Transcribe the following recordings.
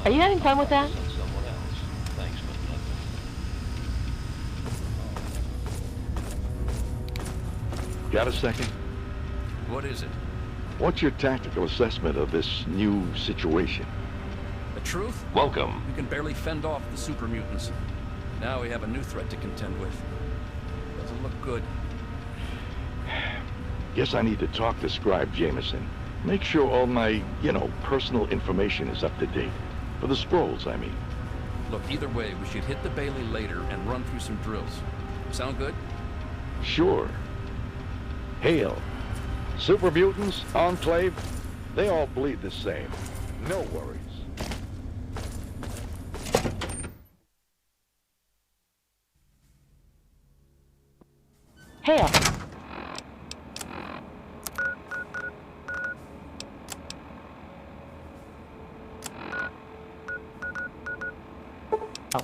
Are you having fun with that? Send someone else. Thanks, but nothing. Got a second? What is it? What's your tactical assessment of this new situation? The truth? Welcome. We can barely fend off the super mutants. Now we have a new threat to contend with. Doesn't look good. Guess I need to talk to Scribe Jameson. Make sure all my, personal information is up to date. For the scrolls, I mean. Look, either way, we should hit the Bailey later and run through some drills. Sound good? Sure. Hail. Super mutants, Enclave, they all bleed the same. No worries. Hail. Oh.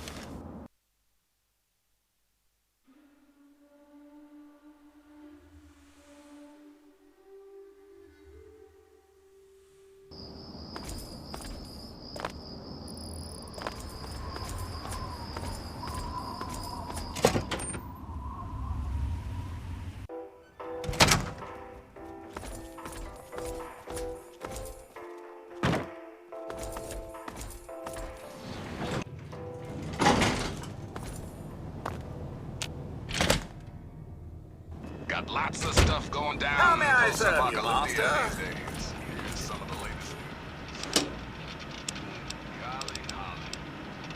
Got lots of stuff going down. How may I serve you, master? Here's some of the latest news. Golly, Holly.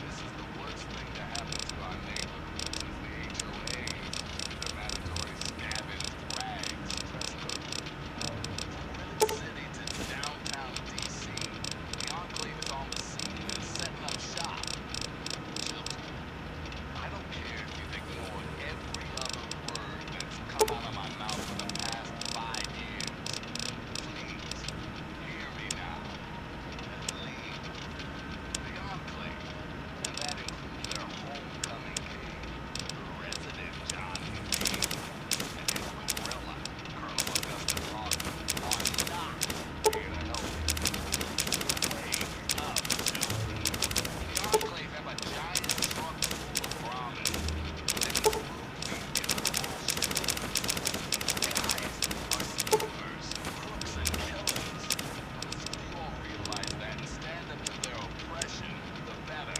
This is the worst thing to happen to our neighborhood since the HOA with the mandatory scavenged rags dress code. From Rivet City to downtown DC, the Enclave is on the scene and setting up shop. Children, I don't care if you've ignored every other word that's come out of my mouth for the past 5 years. Please, hear me now. And believe the Enclave, and that includes their homecoming king, Resident Johnny B, and his gorilla, Colonel Augustus Rawson, are not here to help you. Wake up, children. The Enclave have a giant trunk full of promise. They will prove me in the bullshit. These guys are schemers, crooks, and killers. The sooner you all realize that and stand up to their oppression, the better.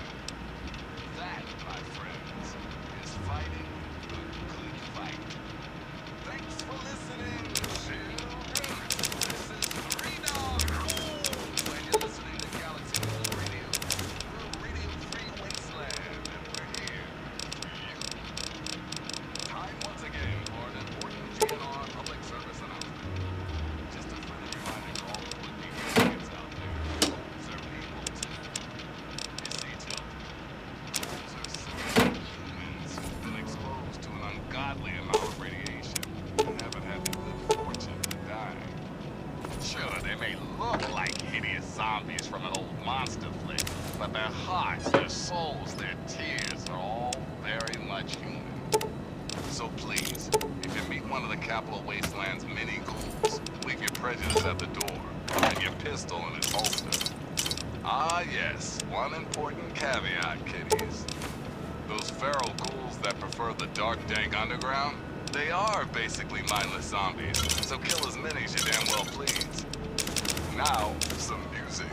That, my friends, is fighting the good fight. Thanks for listening, children. This is 3 Dog Cool, and you're listening to Galaxy News Radio. We're a radio-free wasteland, and we're here for you. Time once again for an important GNR public service announcement. Just a friendly reminder to all the would-be idiots out there. Ghouls are people too. You see, children, ghouls are simple humans who've been exposed to an ungodly amount of radiation and haven't had the good fortune to die. Sure, they may look like hideous zombies from an old monster flick, but their hearts, their souls, their tears are all very much human. So please, if you meet one of the Capital Wasteland's many ghouls, leave your prejudice at the door and your pistol in its holster. Ah yes, one important caveat, kiddies. Those feral ghouls that prefer the dark, dank underground, they are basically mindless zombies, so kill as many as you damn well please. Now, some music.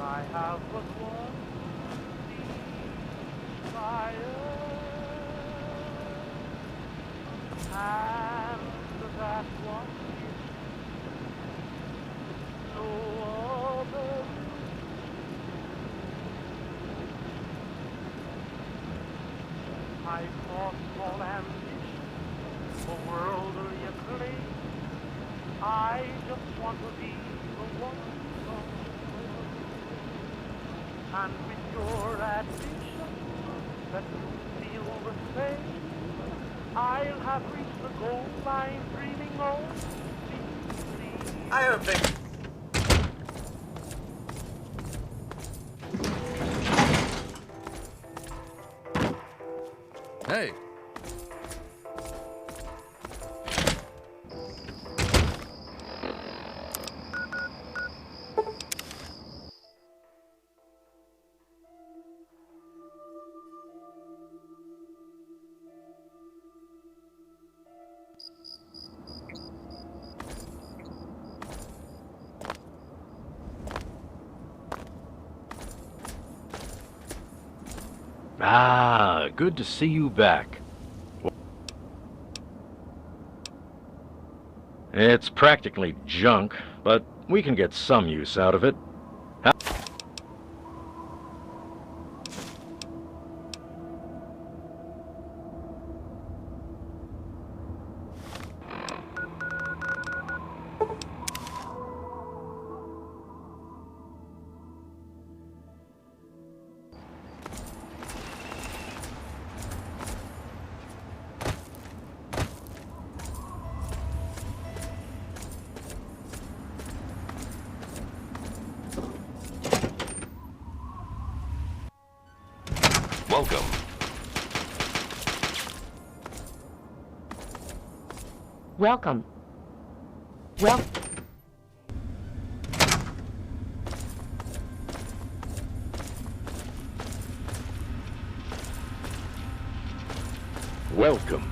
I have but one desire, and that one is no other. I cross all ambition for worldly acclaim. I just want to be the one. And with your admission that you feel the same, I'll have reached the goal I'm dreaming of. Deeply. I don't think... Hey! Ah, good to see you back. It's practically junk, but we can get some use out of it. Welcome. Welcome. Well, Welcome.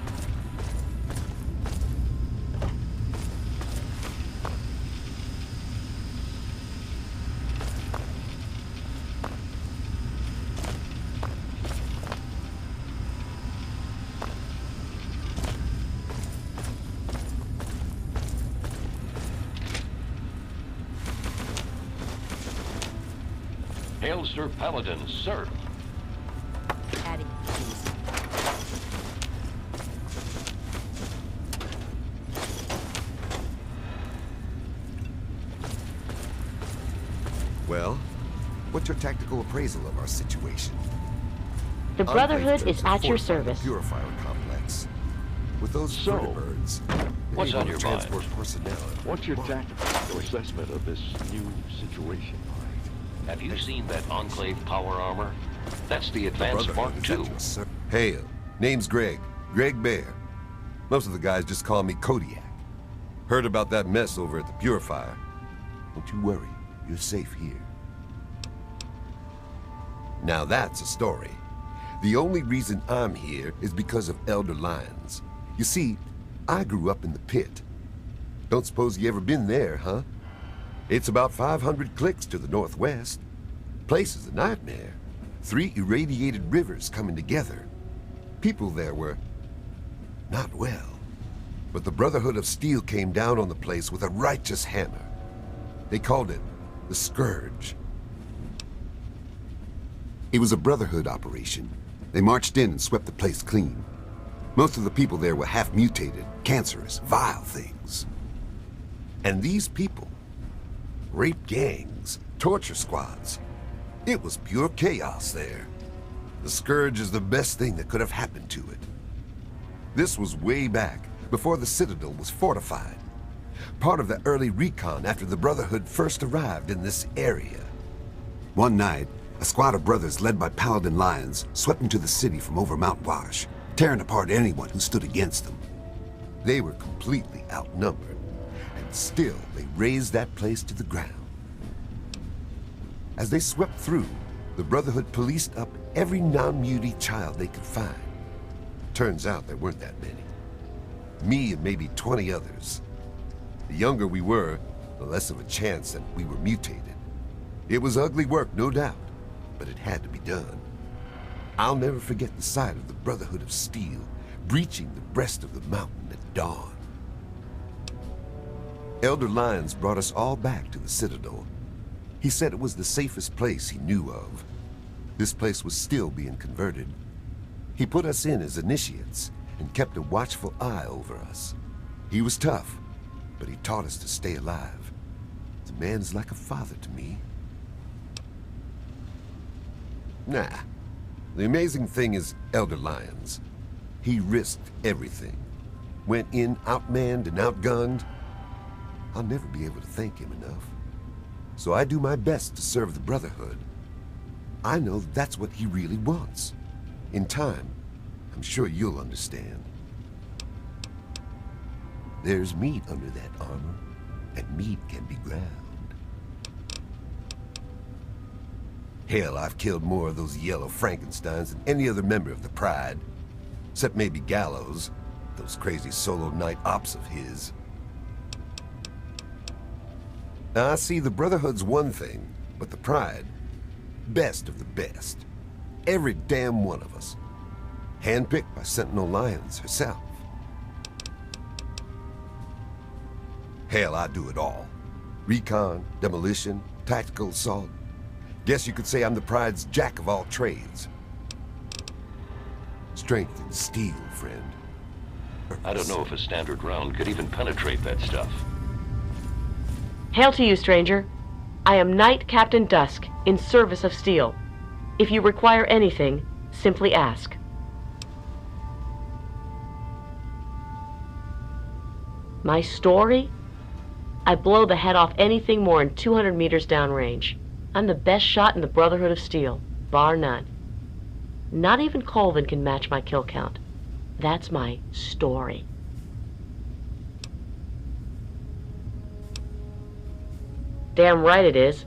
Hail, Sir Paladin, sir. Addie, please. Well, what's your tactical appraisal of our situation? The Brotherhood Enclave is at your fortified service. Purifier complex. With those So, vertibirds, what's able on to your transport mind? personnel. What's your tactical assessment of this new situation? Have you seen that Enclave power armor? That's the Advanced Mark Brotherhood is at II. your Hail. Name's Greg. Greg Bear. Most of the guys just call me Kodiak. Heard about that mess over at the Purifier. Don't you worry. You're safe here. Now that's a story. The only reason I'm here is because of Elder Lyons. You see, I grew up in the pit. Don't suppose you ever been there, huh? It's about 500 clicks to the northwest. Place is a nightmare. 3 irradiated rivers coming together. People there were not well. But the Brotherhood of Steel came down on the place with a righteous hammer. They called it the Scourge. It was a Brotherhood operation. They marched in and swept the place clean. Most of the people there were half-mutated, cancerous, vile things. And these people, rape gangs, torture squads. It was pure chaos there. The Scourge is the best thing that could have happened to it. This was way back, before the Citadel was fortified. Part of the early recon after the Brotherhood first arrived in this area. One night, a squad of brothers led by Paladin Lyons swept into the city from over Mount Wash, tearing apart anyone who stood against them. They were completely outnumbered, and still they razed that place to the ground. As they swept through, the Brotherhood policed up every non-mutie child they could find. Turns out there weren't that many. Me and maybe 20 others. The younger we were, the less of a chance that we were mutated. It was ugly work, no doubt, but it had to be done. I'll never forget the sight of the Brotherhood of Steel breaching the breast of the mountain at dawn. Elder Lyons brought us all back to the Citadel. He said it was the safest place he knew of. This place was still being converted. He put us in as initiates and kept a watchful eye over us. He was tough, but he taught us to stay alive. The man's like a father to me. Nah. The amazing thing is Elder Lyons. He risked everything. Went in outmanned and outgunned. I'll never be able to thank him enough. So I do my best to serve the Brotherhood. I know that's what he really wants. In time, I'm sure you'll understand. There's meat under that armor, and meat can be ground. Hell, I've killed more of those yellow Frankensteins than any other member of the Pride. Except maybe Gallows, those crazy solo night ops of his. Now, I see the Brotherhood's one thing, but the Pride, best of the best. Every damn one of us. Handpicked by Sentinel Lyons herself. Hell, I do it all. Recon, demolition, tactical assault. Guess you could say I'm the Pride's jack of all trades. Strength and steel, friend. I don't know if a standard round could even penetrate that stuff. Hail to you, stranger. I am Knight Captain Dusk, in service of Steel. If you require anything, simply ask. My story? I blow the head off anything more than 200 meters downrange. I'm the best shot in the Brotherhood of Steel, bar none. Not even Colvin can match my kill count. That's my story. Damn right it is.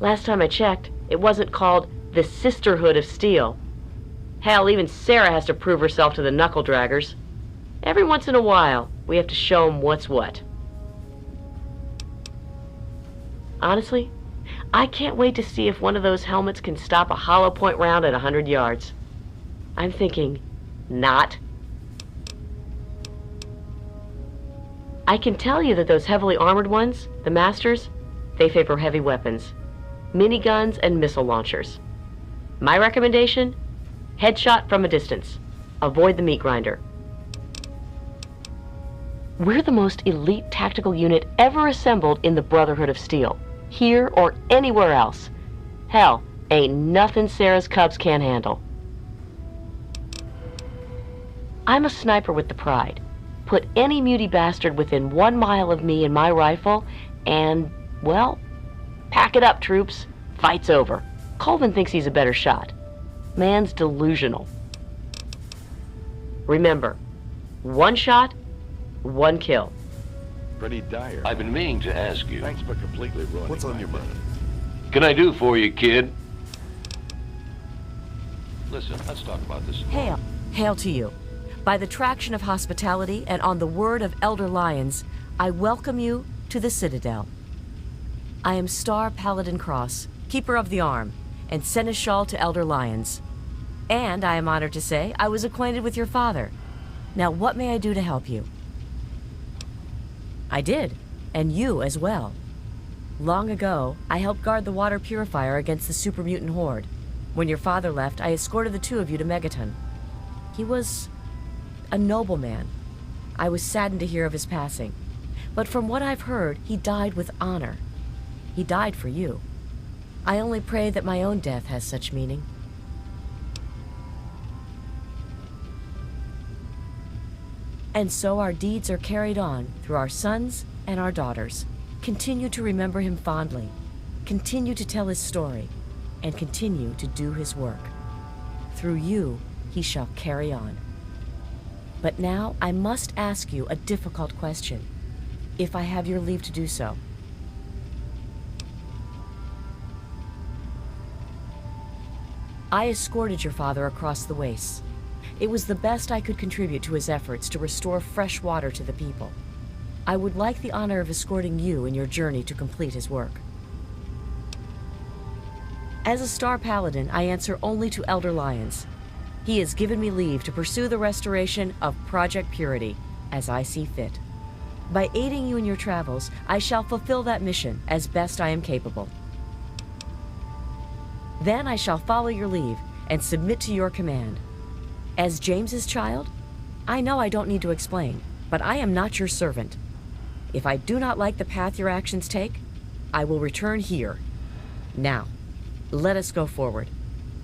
Last time I checked, it wasn't called the Sisterhood of Steel. Hell, even Sarah has to prove herself to the knuckle draggers. Every once in a while, we have to show them what's what. Honestly, I can't wait to see if one of those helmets can stop a hollow point round at 100 yards. I'm thinking, not. I can tell you that those heavily armored ones, the Masters, they favor heavy weapons, miniguns and missile launchers. My recommendation? Headshot from a distance. Avoid the meat grinder. We're the most elite tactical unit ever assembled in the Brotherhood of Steel, here or anywhere else. Hell, ain't nothing Sarah's Cubs can't handle. I'm a sniper with the Pride. Put any muty bastard within 1 mile of me and my rifle, and, well, pack it up, troops. Fight's over. Colvin thinks he's a better shot. Man's delusional. Remember, 1 shot, 1 kill. Pretty dire. I've been meaning to ask you. Thanks for completely ruining What's on my your day. mind? Can I do for you, kid? Listen, let's talk about this. Hail. Hail to you. By the traction of hospitality and on the word of Elder Lyons, I welcome you to the Citadel. I am Star Paladin Cross, Keeper of the Arm, and Seneschal to Elder Lyons. And I am honored to say I was acquainted with your father. Now, what may I do to help you? I did, and you as well. Long ago, I helped guard the water purifier against the super mutant horde. When your father left, I escorted the 2 of you to Megaton. He was a noble man. I was saddened to hear of his passing. But from what I've heard, he died with honor. He died for you. I only pray that my own death has such meaning. And so our deeds are carried on through our sons and our daughters. Continue to remember him fondly. Continue to tell his story. And continue to do his work. Through you, he shall carry on. But now I must ask you a difficult question, if I have your leave to do so. I escorted your father across the wastes. It was the best I could contribute to his efforts to restore fresh water to the people. I would like the honor of escorting you in your journey to complete his work. As a Star Paladin, I answer only to Elder Lyons. He has given me leave to pursue the restoration of Project Purity, as I see fit. By aiding you in your travels, I shall fulfill that mission as best I am capable. Then I shall follow your leave and submit to your command. As James's child, I know I don't need to explain, but I am not your servant. If I do not like the path your actions take, I will return here. Now, let us go forward.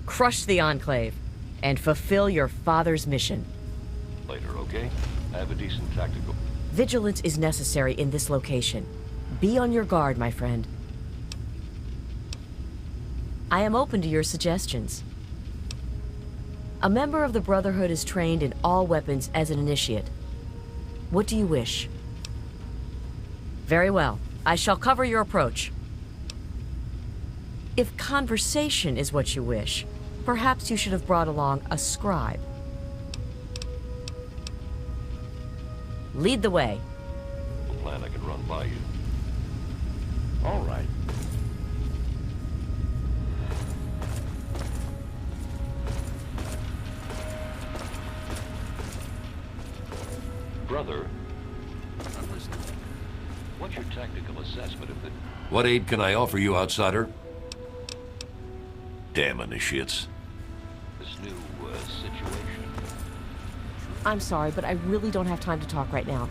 crush the Enclave, and fulfill your father's mission. Later, okay? I have a decent tactical... Vigilance is necessary in this location. Be on your guard, my friend. I am open to your suggestions. A member of the Brotherhood is trained in all weapons as an initiate. What do you wish? Very well. I shall cover your approach. If conversation is what you wish, perhaps you should have brought along a scribe. Lead the way. A plan I can run by you. All right. Brother, I'm listening. what's your tactical assessment of the... What aid can I offer you, outsider? Damn initiates. this new, situation? I'm sorry, but I really don't have time to talk right now.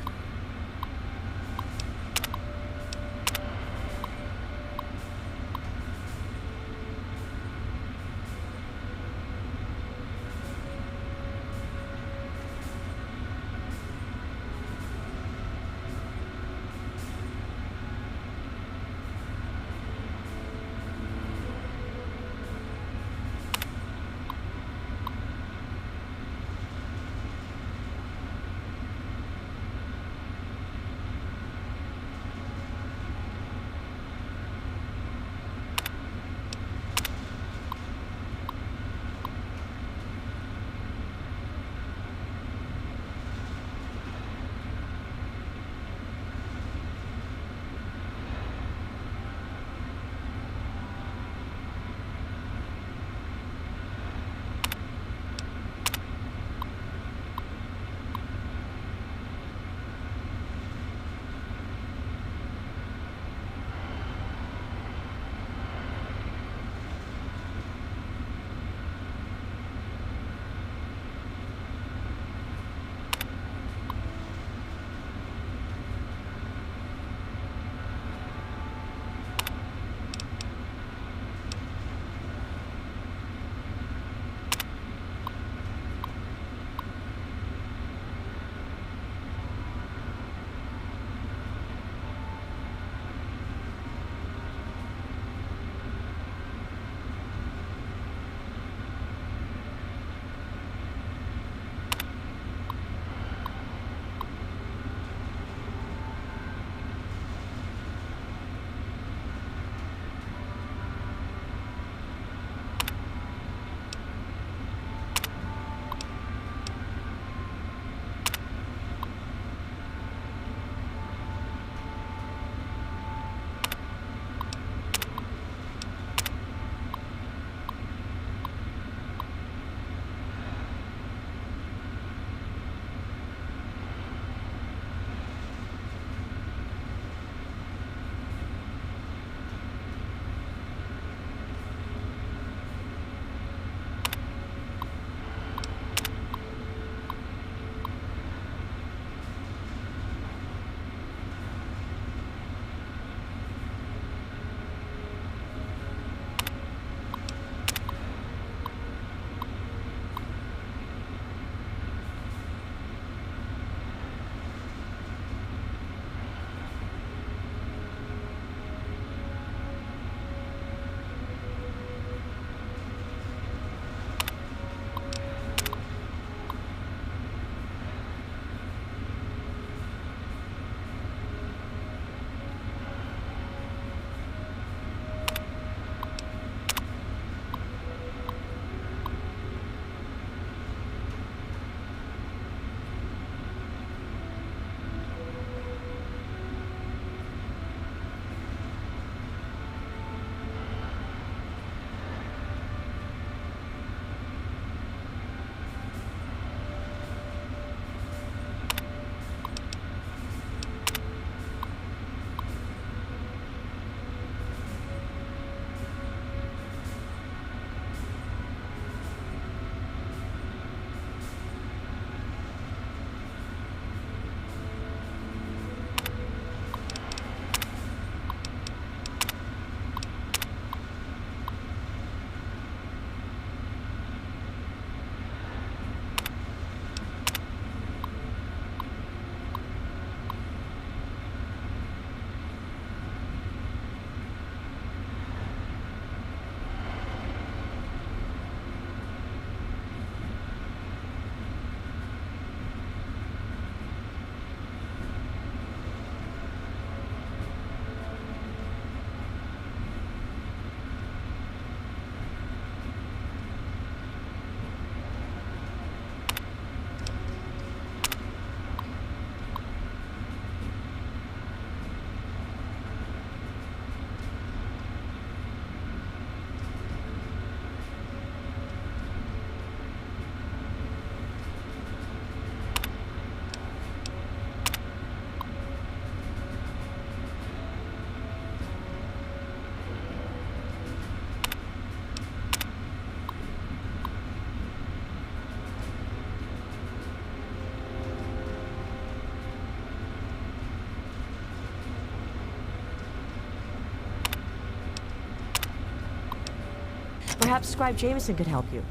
Perhaps Scribe Jameson could help you.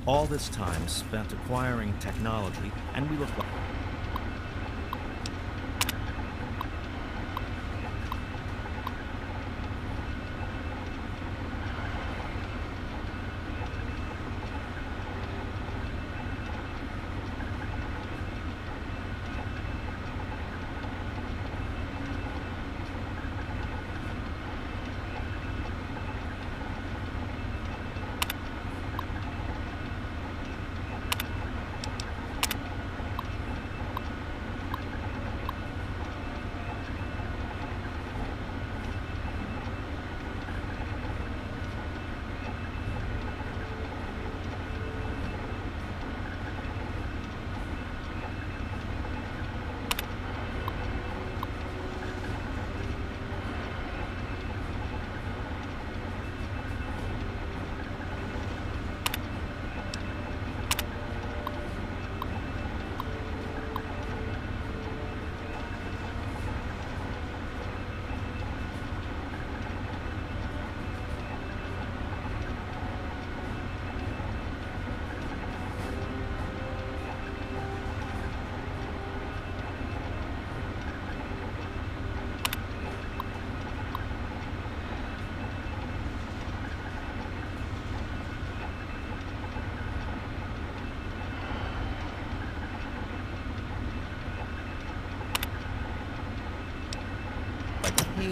All this time spent acquiring technology, and we look like...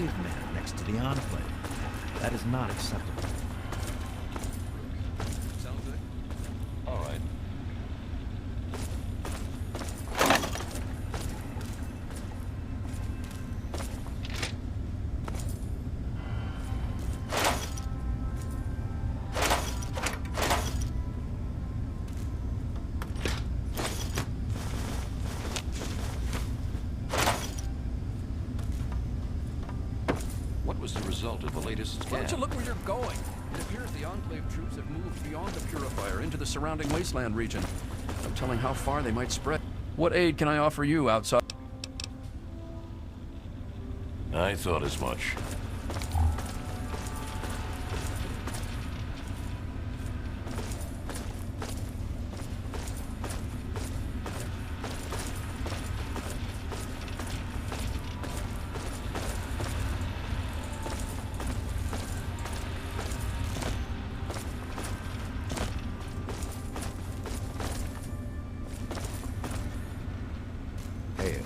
caveman next to the Enclave. That is not acceptable. Sound good? All right. What was the result of the latest Why scan? don't you look where you're going? It appears the Enclave troops have moved beyond the Purifier into the surrounding wasteland region. No telling how far they might spread. What aid can I offer you outside? I thought as much. Hail.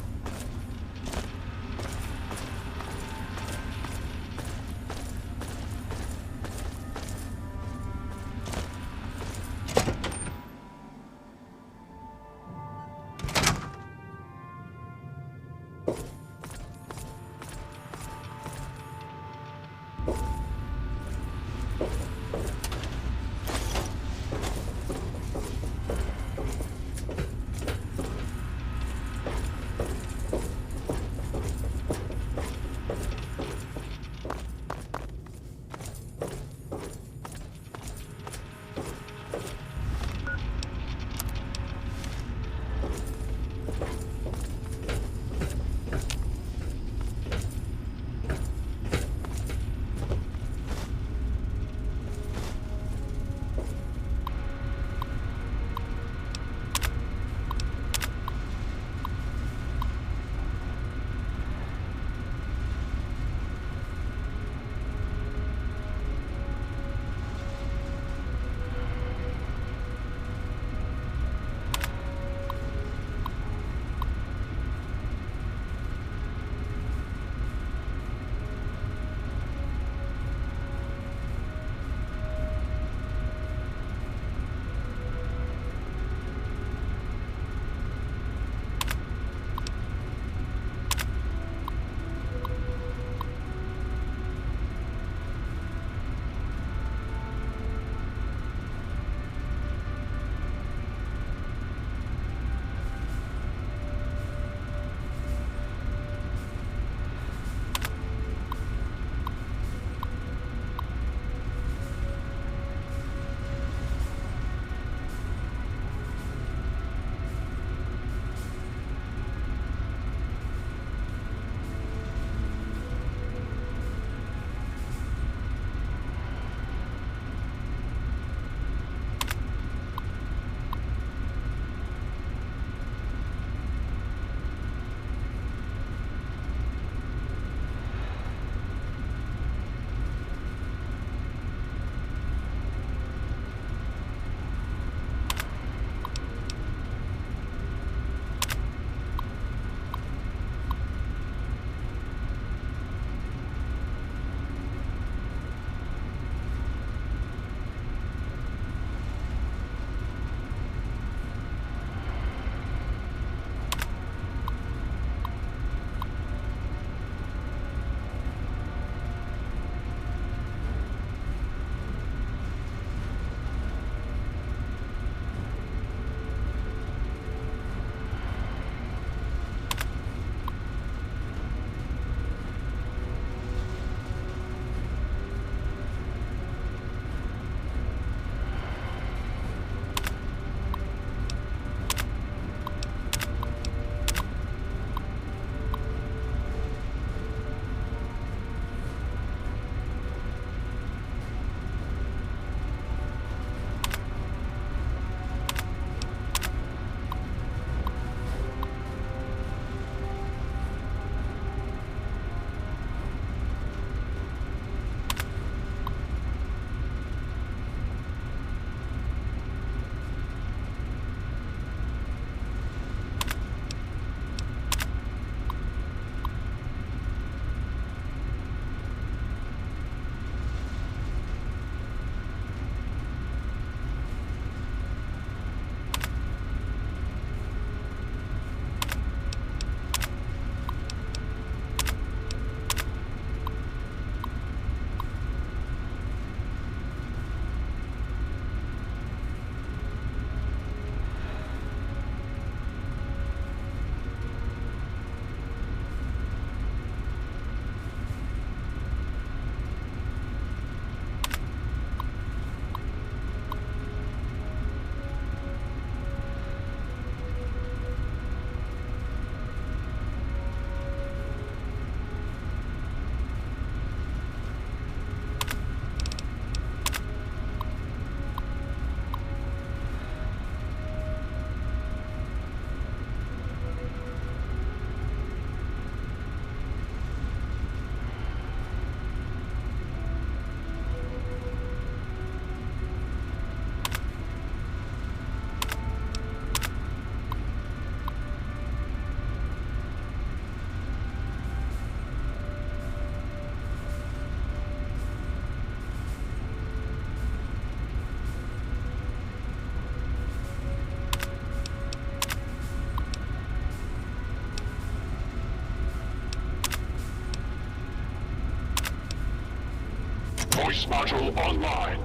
Voice module online.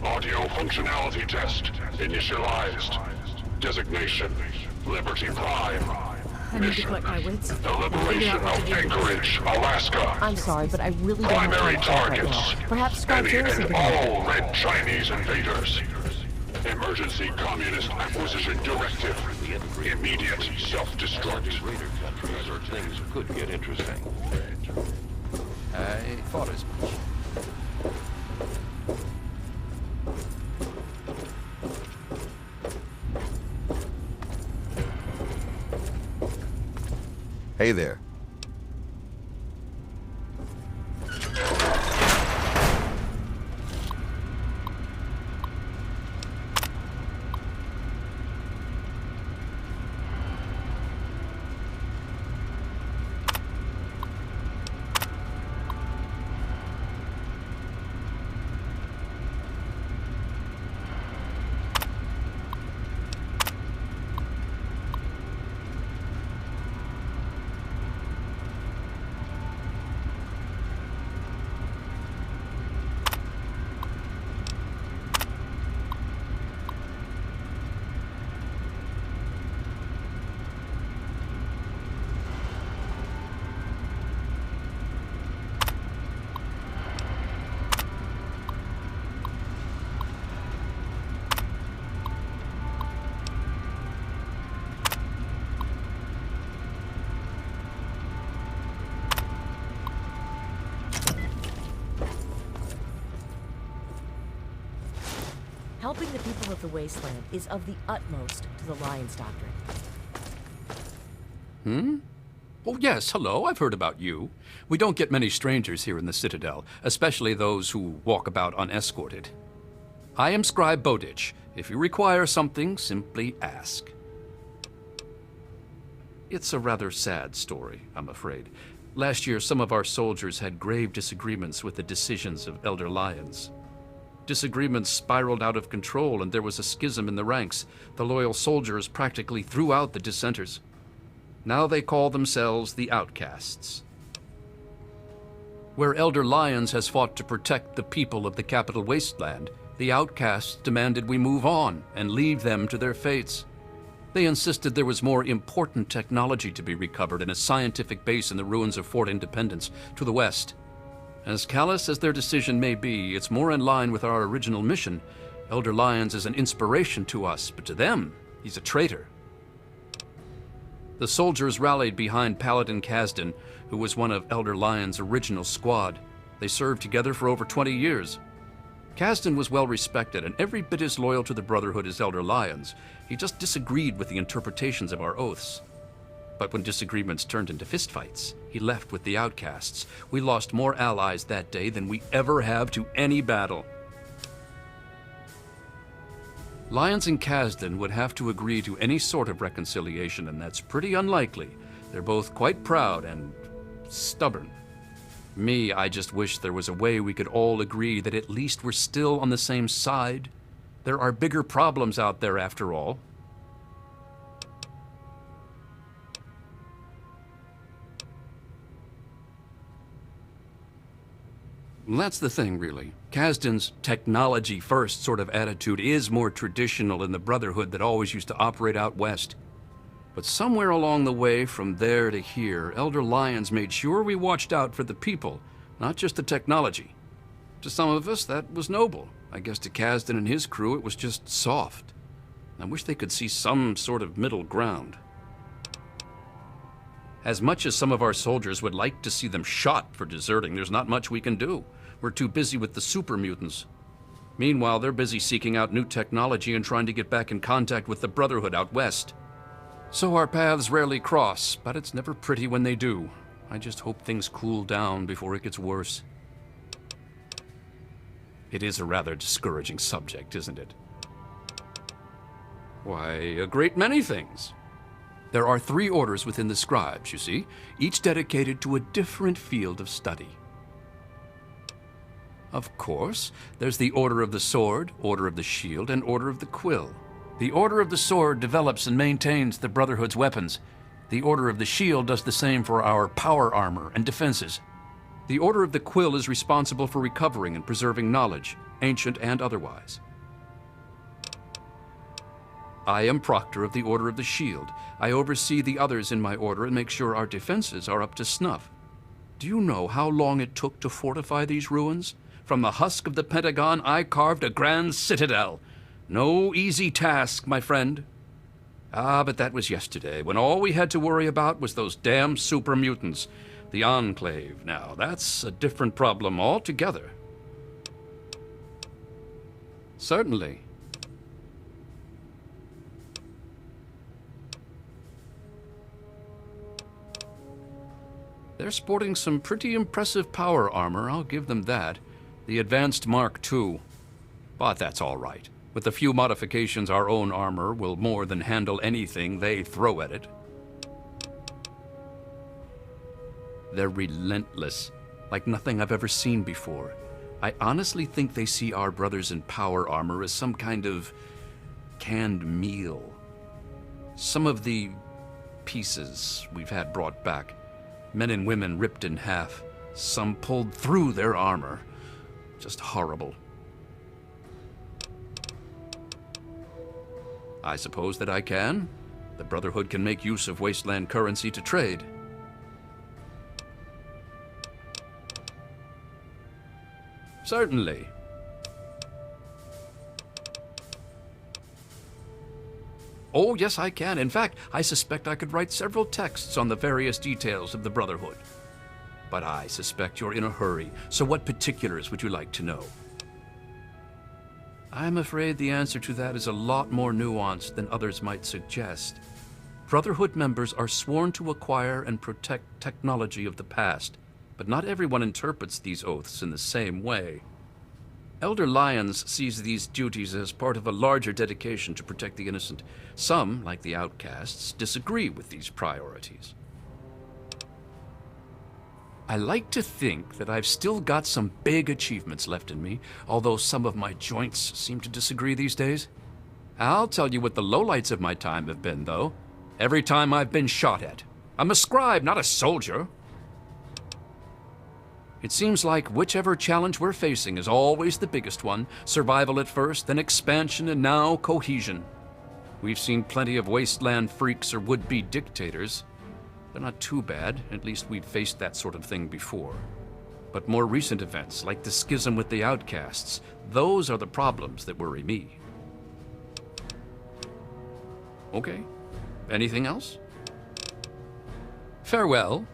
Audio functionality test initialized. Designation, Liberty Prime. I need to collect my wits. The liberation of Anchorage, Alaska. I'm sorry, but I really don't have Primary time to talk right targets. now. Perhaps Scott Any Garrison and can help. all red Chinese invaders. Emergency Communist Acquisition Directive. Immediate self-destruct. Greater countries or things could get interesting. I thought as much. Hey there. Helping the people of the wasteland is of the utmost to the Lion's Doctrine. Oh, yes, hello, I've heard about you. We don't get many strangers here in the Citadel, especially those who walk about unescorted. I am Scribe Bowditch. If you require something, simply ask. It's a rather sad story, I'm afraid. Last year, some of our soldiers had grave disagreements with the decisions of Elder Lyons. Disagreements spiraled out of control, and there was a schism in the ranks. The loyal soldiers practically threw out the dissenters. Now they call themselves the Outcasts. Where Elder Lyons has fought to protect the people of the capital wasteland, the Outcasts demanded we move on and leave them to their fates. They insisted there was more important technology to be recovered in a scientific base in the ruins of Fort Independence to the west. As callous as their decision may be, it's more in line with our original mission. Elder Lyons is an inspiration to us, but to them, he's a traitor. The soldiers rallied behind Paladin Kasdan, who was one of Elder Lyons' original squad. They served together for over 20 years. Kasdan was well respected and every bit as loyal to the Brotherhood as Elder Lyons. He just disagreed with the interpretations of our oaths. But when disagreements turned into fistfights, he left with the Outcasts. We lost more allies that day than we ever have to any battle. Lyons and Kasdan would have to agree to any sort of reconciliation, and that's pretty unlikely. They're both quite proud and stubborn. Me, I just wish there was a way we could all agree that at least we're still on the same side. There are bigger problems out there after all. That's the thing, really. Kasdan's technology-first sort of attitude is more traditional in the Brotherhood that always used to operate out west. But somewhere along the way, from there to here, Elder Lyons made sure we watched out for the people, not just the technology. To some of us, that was noble. I guess to Kasdan and his crew, it was just soft. I wish they could see some sort of middle ground. As much as some of our soldiers would like to see them shot for deserting, there's not much we can do. We're too busy with the super mutants. Meanwhile, they're busy seeking out new technology and trying to get back in contact with the Brotherhood out west. So our paths rarely cross, but it's never pretty when they do. I just hope things cool down before it gets worse. It is a rather discouraging subject, isn't it? Why, a great many things. There are 3 orders within the scribes, you see, each dedicated to a different field of study. Of course, there's the Order of the Sword, Order of the Shield, and Order of the Quill. The Order of the Sword develops and maintains the Brotherhood's weapons. The Order of the Shield does the same for our power armor and defenses. The Order of the Quill is responsible for recovering and preserving knowledge, ancient and otherwise. I am Proctor of the Order of the Shield. I oversee the others in my order and make sure our defenses are up to snuff. Do you know how long it took to fortify these ruins? From the husk of the Pentagon, I carved a grand citadel. No easy task, my friend. Ah, but that was yesterday, when all we had to worry about was those damn super mutants. The Enclave, now, that's a different problem altogether. Certainly. They're sporting some pretty impressive power armor, I'll give them that. The Advanced Mark II. But that's all right. With a few modifications, our own armor will more than handle anything they throw at it. They're relentless, like nothing I've ever seen before. I honestly think they see our brothers in power armor as some kind of canned meal. Some of the pieces we've had brought back, men and women ripped in half, some pulled through their armor. Just horrible. I suppose that I can. The Brotherhood can make use of wasteland currency to trade. Certainly. Oh, yes, I can. In fact, I suspect I could write several texts on the various details of the Brotherhood. But I suspect you're in a hurry, so what particulars would you like to know? I'm afraid the answer to that is a lot more nuanced than others might suggest. Brotherhood members are sworn to acquire and protect technology of the past, but not everyone interprets these oaths in the same way. Elder Lyons sees these duties as part of a larger dedication to protect the innocent. Some, like the outcasts, disagree with these priorities. I like to think that I've still got some big achievements left in me, although some of my joints seem to disagree these days. I'll tell you what the lowlights of my time have been, though. Every time I've been shot at. I'm a scribe, not a soldier. It seems like whichever challenge we're facing is always the biggest one. Survival at first, then expansion, and now cohesion. We've seen plenty of wasteland freaks or would-be dictators. They're not too bad, at least we've faced that sort of thing before. But more recent events, like the schism with the outcasts, those are the problems that worry me. Okay. Anything else? Farewell.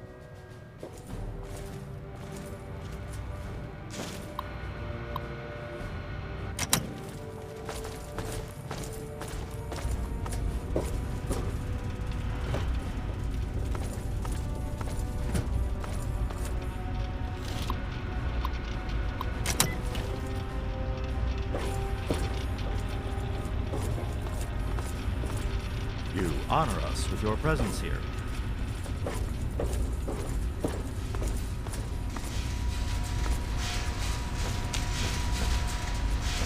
You honor us with your presence here.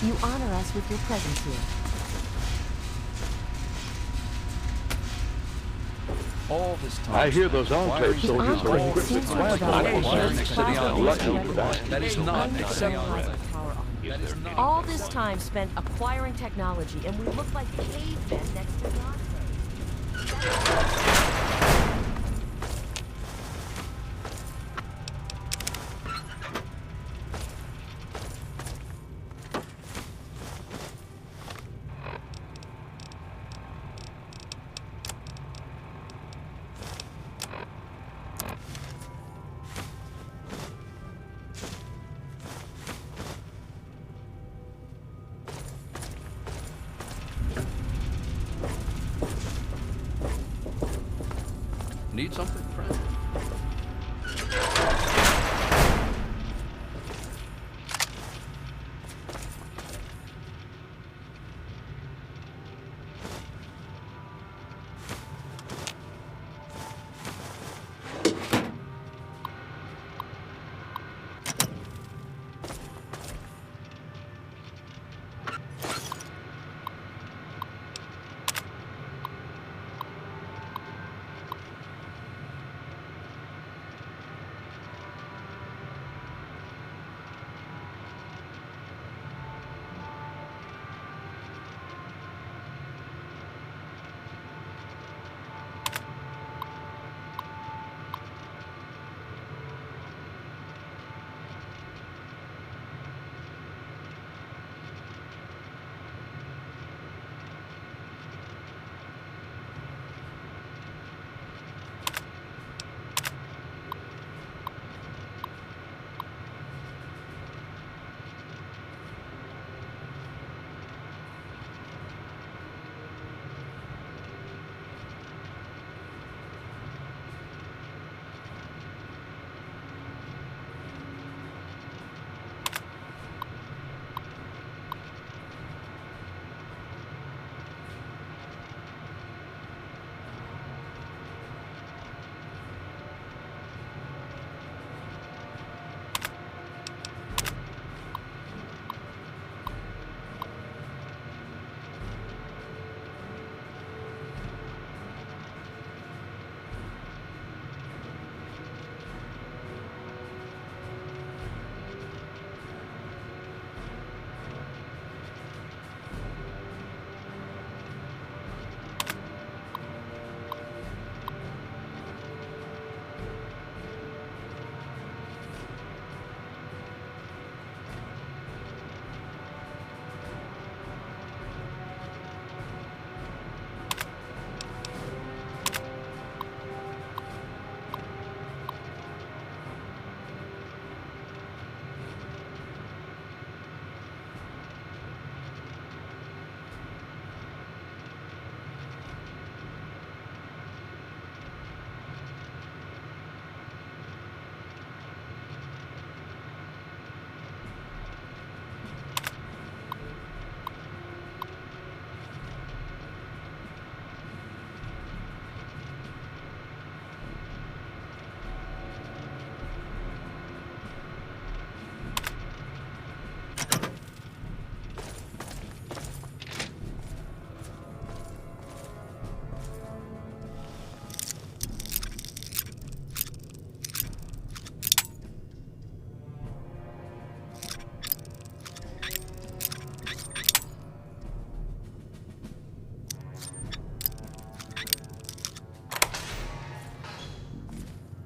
You honor us with your presence here. All this time. I hear those Enclave soldiers are Enclave equipped with seems plasma like weapons. next to the Enclave. Lucky for that. That is not Uncivilized power armor. All this time spent acquiring technology, and we look like cavemen next to the Enclave. Need something, friend?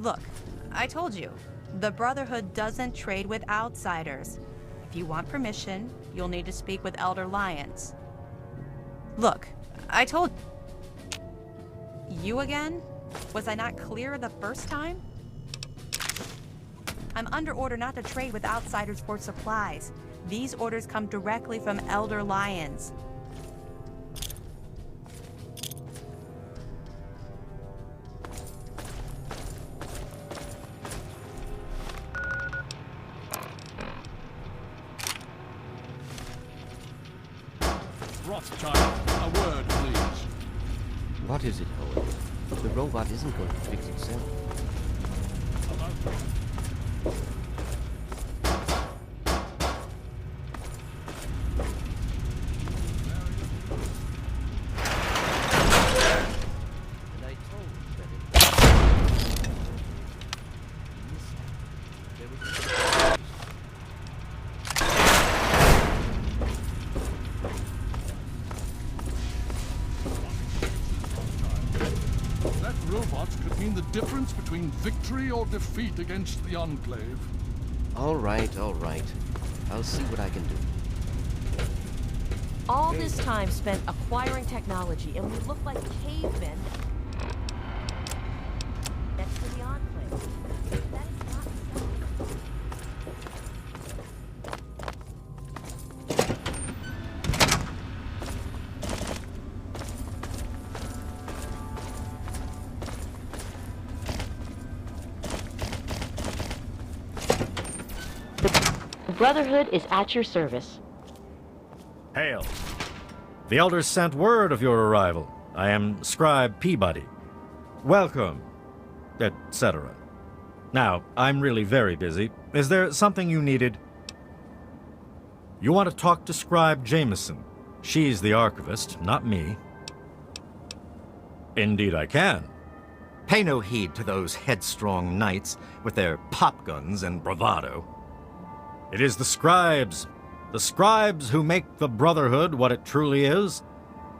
Look, I told you, the Brotherhood doesn't trade with outsiders. If you want permission, you'll need to speak with Elder Lyons. Look, I told... You again? Was I not clear the first time? I'm under order not to trade with outsiders for supplies. These orders come directly from Elder Lyons. Rothschild, a word, please. What is it, Howard? The robot isn't going to fix itself. Difference between victory or defeat against the Enclave. All right, all right. I'll see what I can do. All this time spent acquiring technology, and we look like cavemen next to the Enclave. That is not acceptable. The Brotherhood is at your service. Hail. The Elders sent word of your arrival. I am Scribe Peabody. Welcome, etc. Now, I'm really very busy. Is there something you needed? You want to talk to Scribe Jameson. She's the archivist, not me. Indeed I can. Pay no heed to those headstrong knights with their pop guns and bravado. It is the scribes who make the Brotherhood what it truly is.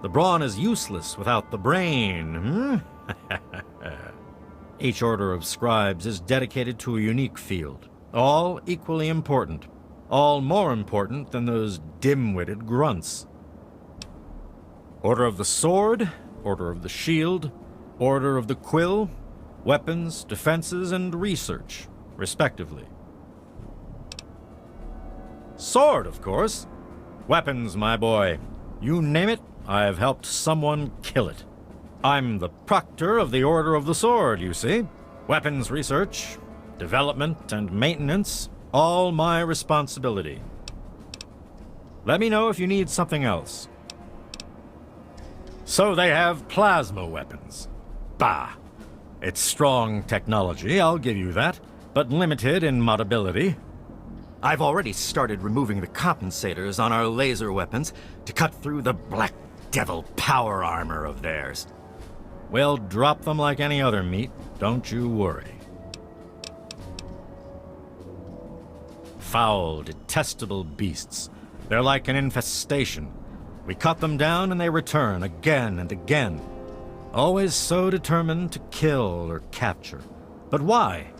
The brawn is useless without the brain, Each order of scribes is dedicated to a unique field, all equally important, all more important than those dim-witted grunts. Order of the Sword, Order of the Shield, Order of the Quill, weapons, defenses, and research, respectively. Sword, of course. Weapons, my boy. You name it, I've helped someone kill it. I'm the proctor of the Order of the Sword, you see. Weapons research, development, and maintenance, all my responsibility. Let me know if you need something else. So they have plasma weapons. Bah! It's strong technology, I'll give you that, but limited in modability. I've already started removing the compensators on our laser weapons to cut through the black devil power armor of theirs. We'll drop them like any other meat, don't you worry. Foul, detestable beasts. They're like an infestation. We cut them down and they return again and again. Always so determined to kill or capture. But why?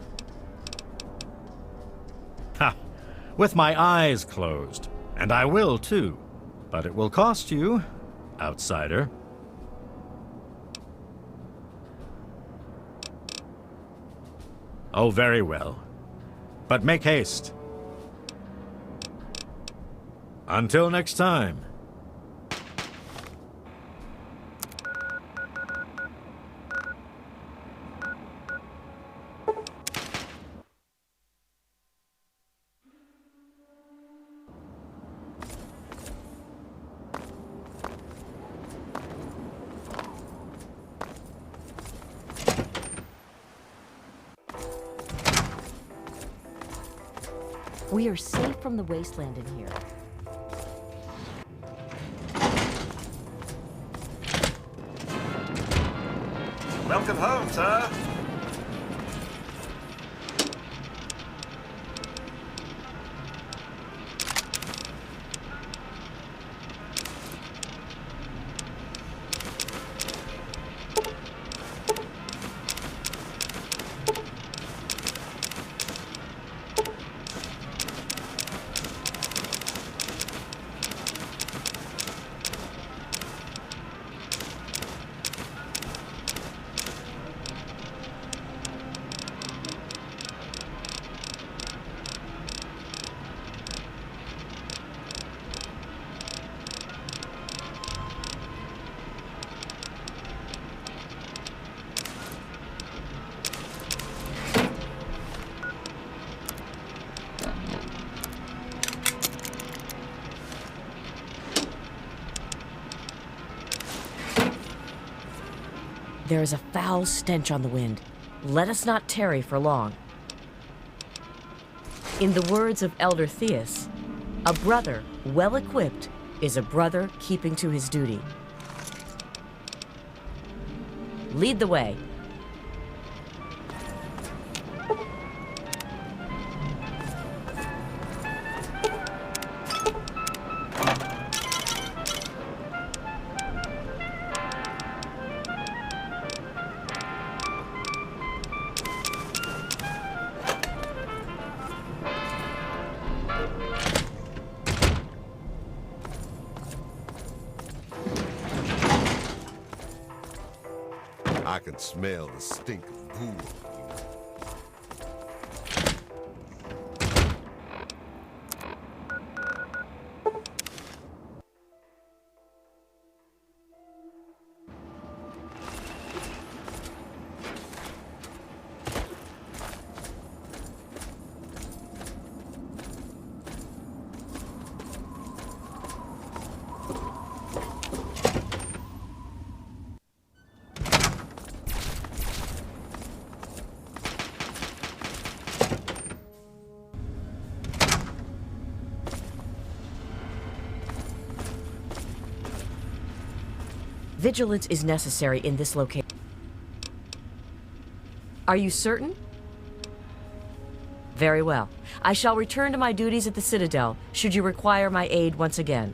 Ha! With my eyes closed. And I will, too. But it will cost you, outsider. Oh, very well. But make haste. Until next time. We are safe from the wasteland in here. Welcome home, sir. There is a foul stench on the wind. Let us not tarry for long. In the words of Elder Theus, a brother well equipped is a brother keeping to his duty. Lead the way. I can smell the stink of ghoul. Vigilance is necessary in this location. Are you certain? Very well. I shall return to my duties at the Citadel, should you require my aid once again.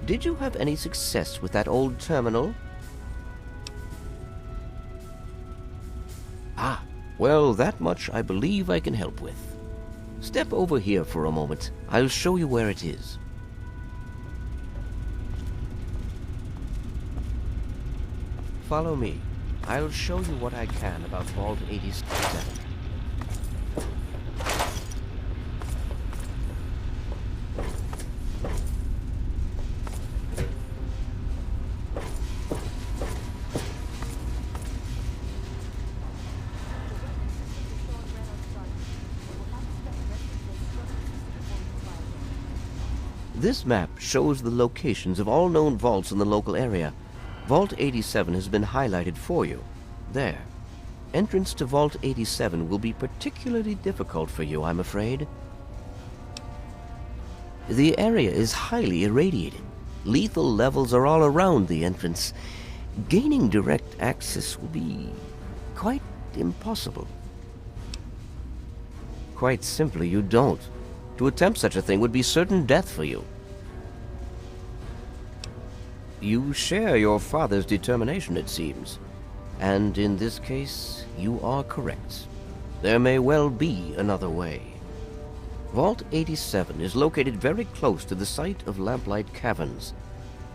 Did you have any success with that old terminal? Ah, well, that much I believe I can help with. Step over here for a moment. I'll show you where it is. Follow me. I'll show you what I can about Vault 87. This map shows the locations of all known vaults in the local area. Vault 87 has been highlighted for you. There. Entrance to Vault 87 will be particularly difficult for you, I'm afraid. The area is highly irradiated. Lethal levels are all around the entrance. Gaining direct access will be quite impossible. Quite simply, you don't. To attempt such a thing would be certain death for you. You share your father's determination, it seems. And in this case, you are correct. There may well be another way. Vault 87 is located very close to the site of Lamplight Caverns.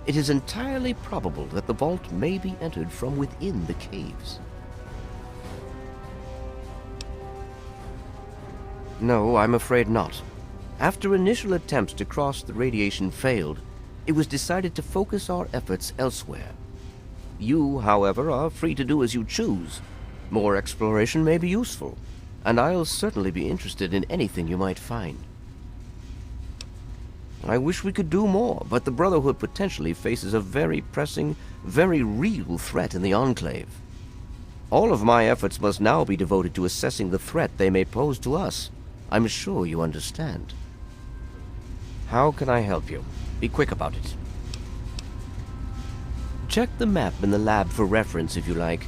It is entirely probable that the vault may be entered from within the caves. No, I'm afraid not. After initial attempts to cross the radiation failed, it was decided to focus our efforts elsewhere. You, however, are free to do as you choose. More exploration may be useful, and I'll certainly be interested in anything you might find. I wish we could do more, but the Brotherhood potentially faces a very pressing, very real threat in the Enclave. All of my efforts must now be devoted to assessing the threat they may pose to us. I'm sure you understand. How can I help you? Be quick about it. Check the map in the lab for reference if you like.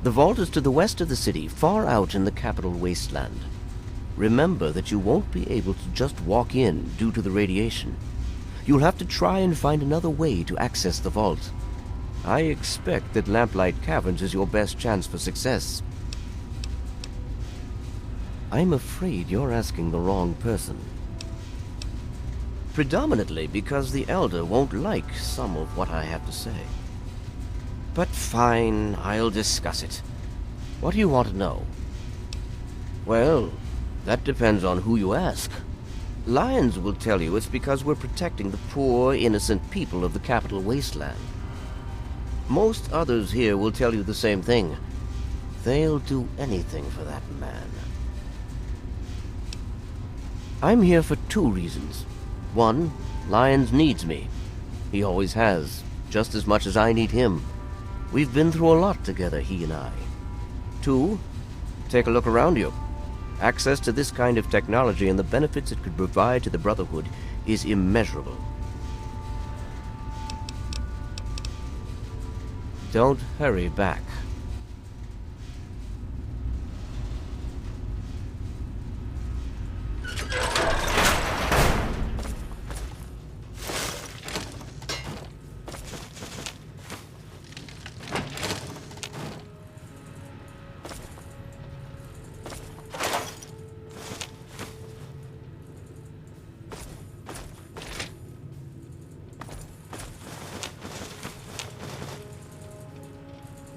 The vault is to the west of the city, far out in the capital wasteland. remember that you won't be able to just walk in due to the radiation. You'll have to try and find another way to access the vault. I expect that Lamplight Caverns is your best chance for success. I'm afraid you're asking the wrong person. Predominantly because the Elder won't like some of what I have to say. But fine, I'll discuss it. What do you want to know? Well, that depends on who you ask. Lions will tell you it's because we're protecting the poor, innocent people of the Capital Wasteland. Most others here will tell you the same thing. They'll do anything for that man. I'm here for 2 reasons. 1, Lyons needs me. He always has, just as much as I need him. We've been through a lot together, he and I. 2, take a look around you. Access to this kind of technology and the benefits it could provide to the Brotherhood is immeasurable. Don't hurry back.